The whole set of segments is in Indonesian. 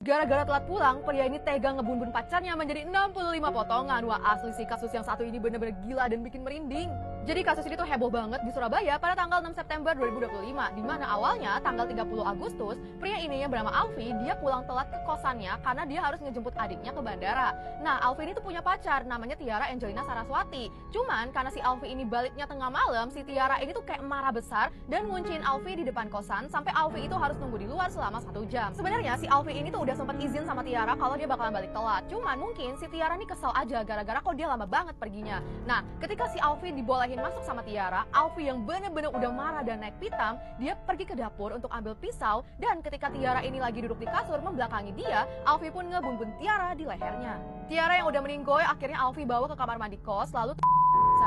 Gara-gara telat pulang, pria ini tega ngebunuh pacarnya menjadi 65 potongan. Wah, asli sih kasus yang satu ini bener-bener gila dan bikin merinding. Jadi kasus ini tuh heboh banget di Surabaya pada tanggal 6 September 2025, di mana awalnya tanggal 30 Agustus, pria ini yang bernama Alfi, dia pulang telat ke kosannya karena dia harus ngejemput adiknya ke bandara. Nah, Alfi ini tuh punya pacar, namanya Tiara Angelina Saraswati. Cuman karena si Alfi ini baliknya tengah malam, si Tiara ini tuh kayak marah besar dan ngunciin Alfi di depan kosan sampai Alfi itu harus nunggu di luar selama 1 jam. Sebenarnya si Alfi ini tuh udah sempat izin sama Tiara kalau dia bakalan balik telat. Cuman mungkin si Tiara nih kesel aja gara-gara kok dia lama banget perginya. Nah, ketika si Alfi dibolehin masuk sama Tiara, Alfi yang bener-bener udah marah dan naik pitam, dia pergi ke dapur untuk ambil pisau, dan ketika Tiara ini lagi duduk di kasur membelakangi dia, Alfi pun ngebunuh Tiara di lehernya. Tiara yang udah meninggoy akhirnya Alfi bawa ke kamar mandi kos, lalu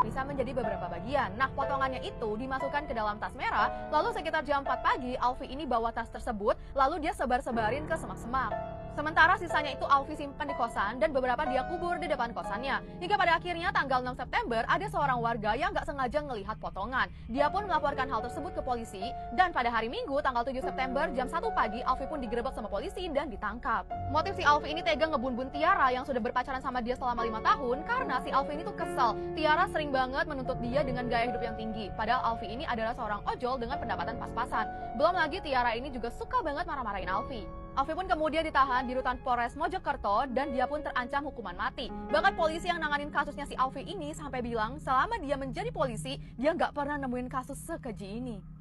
bisa menjadi beberapa bagian. Nah, potongannya itu dimasukkan ke dalam tas merah, lalu sekitar jam 4 pagi, Alfi ini bawa tas tersebut, lalu dia sebar-sebarin ke semak-semak. Sementara sisanya itu Alfi simpan di kosan dan beberapa dia kubur di depan kosannya. Hingga pada akhirnya tanggal 6 September ada seorang warga yang gak sengaja ngelihat potongan. Dia pun melaporkan hal tersebut ke polisi dan pada hari Minggu tanggal 7 September jam 1 pagi Alfi pun digerebek sama polisi dan ditangkap. Motif si Alfi ini tega ngebun-bun Tiara yang sudah berpacaran sama dia selama 5 tahun karena si Alfi ini tuh kesel. Tiara sering banget menuntut dia dengan gaya hidup yang tinggi. Padahal Alfi ini adalah seorang ojol dengan pendapatan pas-pasan. Belum lagi Tiara ini juga suka banget marah-marahin Alfi. Alfi pun kemudian ditahan di rutan Polres Mojokerto dan dia pun terancam hukuman mati. Bahkan polisi yang nanganin kasusnya si Alfi ini sampai bilang selama dia menjadi polisi, dia nggak pernah nemuin kasus sekeji ini.